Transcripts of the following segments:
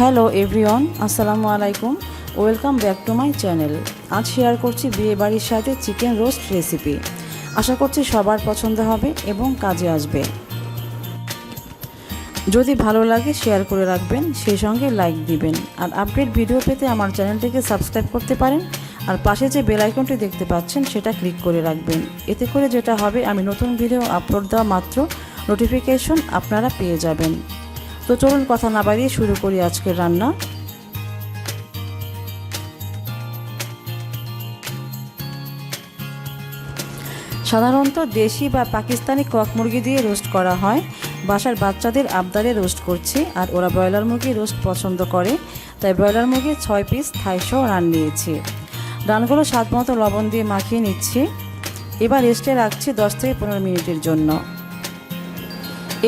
Hello everyone, আসসালামু আলাইকুম। Welcome back to my channel. আজ শেয়ার করছি বিয়ে বাড়ির সাথে চিকেন রোস্ট রেসিপি। আশা করছি সবার পছন্দ হবে এবং কাজে আসবে। যদি ভালো লাগে শেয়ার করে রাখবেন, সেই সঙ্গে লাইক দিবেন। আর আপডেট ভিডিও পেতে আমার চ্যানেলটিকে সাবস্ক্রাইব করতে পারেন। আর পাশে যে বেল আইকনটি দেখতে পাচ্ছেন সেটা ক্লিক করে রাখবেন। এতে করে যেটা হবে, আমি নতুন ভিডিও আপলোড দেওয়া মাত্র নোটিফিকেশন আপনারা পেয়ে যাবেন। তো চলুন কথা না বাড়িয়ে শুরু করি আজকের রান্না। সাধারণত দেশি বা পাকিস্তানি কক মুরগি দিয়ে রোস্ট করা হয়। বাসার বাচ্চাদের আবদারে রোস্ট করছি, আর ওরা ব্রয়লার মুরগি রোস্ট পছন্দ করে, তাই ব্রয়লার মুরগি 6 পিস থাইসহ রান নিয়েছি। রানগুলো স্বাদ মতো লবণ দিয়ে মাখিয়ে নিচ্ছি। এবার রেস্টে রাখছি 10 থেকে 15 মিনিটের জন্য।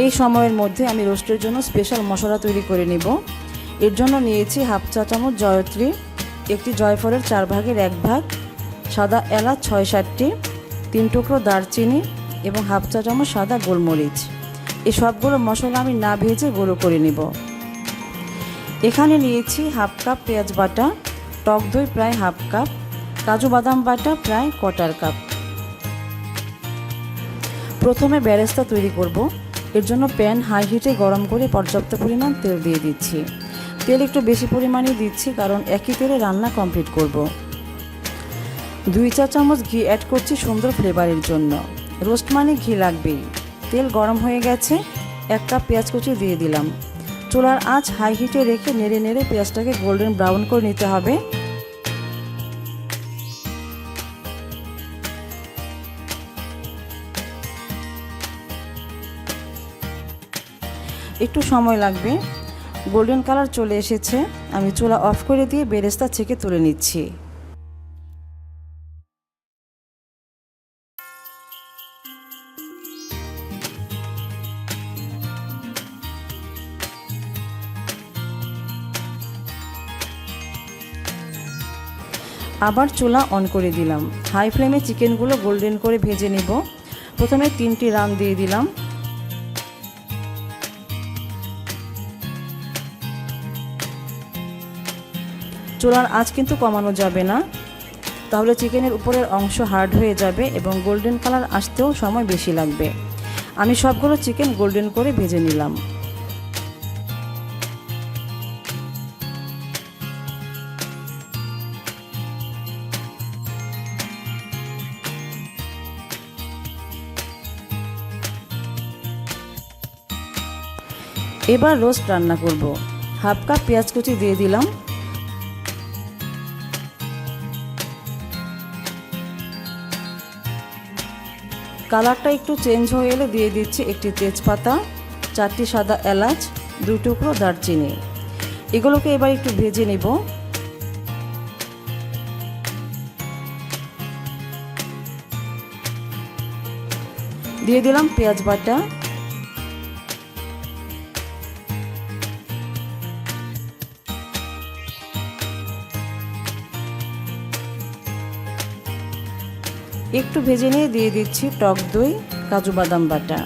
এই সময়ের মধ্যে আমি রোস্টের জন্য স্পেশাল মশলা তৈরি করে নেব। এর জন্য নিয়েছি হাফ চা চামচ জয়ত্রী, একটি জয়ফলের 4 ভাগের 1 ভাগ, সাদা এলাচ 6-7টি, 3 টুকরো দারচিনি এবং হাফ চা চামচ সাদা গোলমরিচ। এই সবগুলো মশলা আমি না ভেজে গুঁড়ো করে নেব। এখানে নিয়েছি হাফ কাপ পেঁয়াজ বাটা, টক দই প্রায় হাফ কাপ, কাজু বাদাম বাটা প্রায় 1/4 কাপ। প্রথমে বেরেস্তা তৈরি করব। এর জন্য প্যান হাই হিটে গরম করে পর্যাপ্ত পরিমাণ তেল দিয়ে দিচ্ছি। তেল একটু বেশি পরিমাণে দিচ্ছি, কারণ একই তেলে রান্না কমপ্লিট করব। 2 চা চামচ ঘি অ্যাড করছি সুন্দর ফ্লেভারের জন্য। রোস্ট মানে ঘি লাগবেই। তেল গরম হয়ে গেছে, 1 কাপ পেঁয়াজ কুচি দিয়ে দিলাম। চুলার আঁচ হাই হিটে রেখে নেড়ে নেড়ে পেঁয়াজটাকে গোল্ডেন ব্রাউন করে নিতে হবে। একটু সময় লাগবে। গোল্ডেন কালার চলে এসেছে। আমি চুলা অফ করে দিয়ে বেরেস্তা ছেঁকে তুলে নিচ্ছি। আবার চুলা অন করে দিলাম। হাই ফ্লেমে চিকেনগুলো গোল্ডেন করে ভেজে নেব। প্রথমে 3টি রান দিয়ে দিলাম। চুলার আঁচ কিন্তু কমানো যাবে না, তাহলে চিকেনের উপরের অংশ হার্ড হয়ে যাবে এবং গোল্ডেন কালার আসতেও সময় বেশি লাগবে। আমি সবগুলো চিকেন গোল্ডেন করে ভেজে নিলাম। এবার রোস্ট রান্না করব। হাফ কাপ পেঁয়াজ কুচি দিয়ে দিলাম। কালারটা একটু চেঞ্জ হয়ে এলে দিয়ে দিচ্ছি একটি তেজপাতা, 4টি সাদা এলাচ, 2 টুকরো দারচিনি। এগুলোকে এবার একটু ভেজে নেব। দিয়ে দিলাম পেঁয়াজ বাটা, একটু ভেজে নিয়ে দিয়ে দিচ্ছি টক দই, কাজু বাদাম বাটা।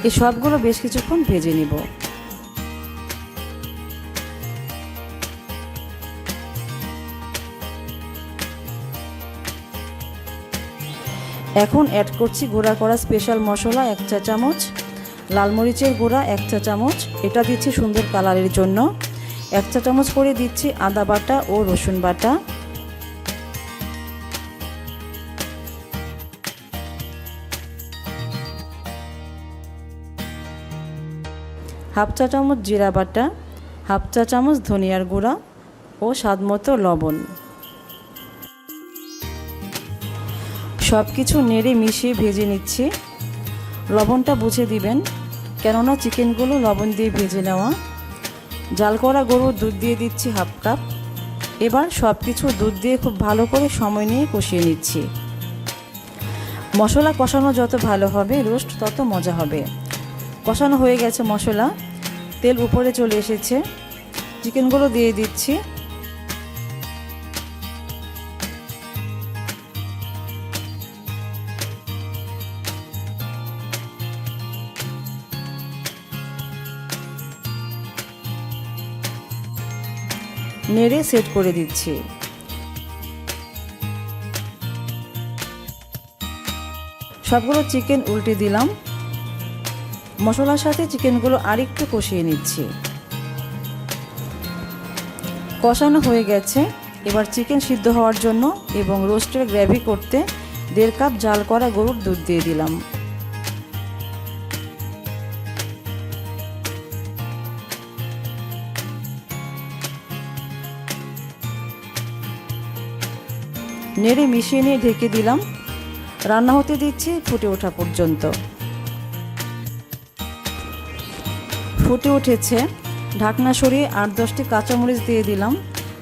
এই সবগুলো বেশ কিছুক্ষণ ভেজে নিব। এখন অ্যাড করছি গুঁড়া করা স্পেশাল মশলা 1 চা চামচ, লাল মরিচের গুঁড়া 1 চা চামচ, এটা দিচ্ছি সুন্দর কালারের জন্য। 1 চা চামচ করে দিচ্ছি আদা বাটা ও রসুন বাটা। হাফ চা চামচ জিরা বাটা, হাফ চা চামচ ধনিয়ার গুঁড়া ও স্বাদমতো লবণ। সব কিছু নেড়ে মিশিয়ে ভেজে নিচ্ছি। লবণটা বুঝে দিবেন, কেননা চিকেনগুলো লবণ দিয়ে ভেজে নেওয়া। জাল করা গরুর দুধ দিয়ে দিচ্ছি হাফ কাপ। এবার সব কিছু দুধ দিয়ে খুব ভালো করে সময় নিয়ে কষিয়ে নিচ্ছি। মশলা কষানো যত ভালো হবে, রোস্ট তত মজা হবে। কষানো হয়ে গেছে মশলা, তেল উপরে চলে এসেছে। চিকেনগুলো দিয়ে দিচ্ছি। নেড়ে সেট করে দিচ্ছি। সবগুলো চিকেন উল্টে দিলাম। মশলার সাথে চিকেনগুলো আরেকটু কষিয়ে নিচ্ছি। কষানো হয়ে গেছে। এবার চিকেন সিদ্ধ হওয়ার জন্য এবং রোস্টের গ্রেভি করতে 1.5 কাপ জাল করা গরুর দুধ দিয়ে দিলাম। নেড়ে মিশিয়ে নিয়ে ঢেকে দিলাম। রান্না হতে দিচ্ছি ফুটে ওঠা পর্যন্ত। ফুটে উঠেছে। ঢাকনা সরিয়ে 8-10টি কাঁচামরিচ দিয়ে দিলাম।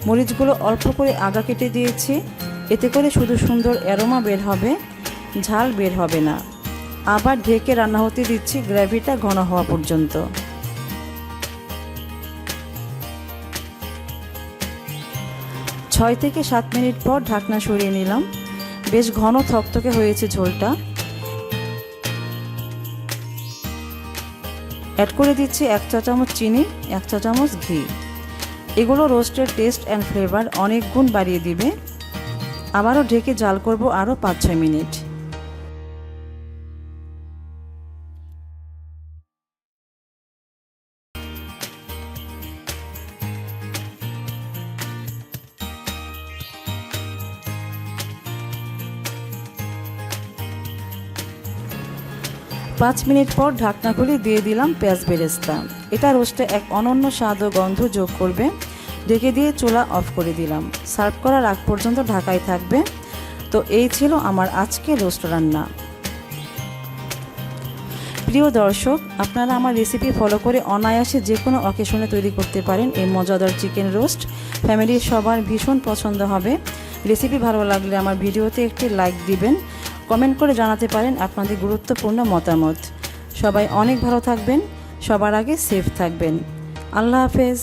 মরিচগুলো অল্প করে আগা কেটে দিয়েছি। এতে করে শুধু সুন্দর অ্যারোমা বের হবে, ঝাল বের হবে না। আবার ঢেকে রান্না হতে দিচ্ছি গ্রেভিটা ঘন হওয়া পর্যন্ত। 6 থেকে 7 মিনিট পর ঢাকনা সরিয়ে নিলাম। বেশ ঘন থকথকে হয়েছে ঝোলটা। অ্যাড করে দিচ্ছি 1 চা চামচ চিনি, 1 চা চামচ ঘি। এগুলো রোস্টের টেস্ট অ্যান্ড ফ্লেভার অনেক গুণ বাড়িয়ে দিবে। আবারও ঢেকে জাল করব আরও 5-6 মিনিট। পাঁচ মিনিট পর ঢাকনা খুলে দিয়ে দিলাম পেঁয়াজ বেরেস্তা। এটা রোস্টে এক অনন্য স্বাদ ও গন্ধ যোগ করবে। ঢেকে দিয়ে চুলা অফ করে দিলাম। সার্ভ করার আগ পর্যন্ত ঢাকাই থাকবে। তো এই ছিল আমার আজকে রোস্ট রান্না। প্রিয় দর্শক, আপনারা আমার রেসিপি ফলো করে অনায়াসে যে কোনো অকেশনে তৈরি করতে পারেন এই মজাদার চিকেন রোস্ট। ফ্যামিলির সবার ভীষণ পছন্দ হবে। রেসিপি ভালো লাগলে আমার ভিডিওতে একটি লাইক দিবেন। কমেন্ট করে জানাতে পারেন আপনাদের গুরুত্বপূর্ণ মতামত। সবাই অনেক ভালো থাকবেন। সবার আগে সেফ থাকবেন। আল্লাহ হাফেজ।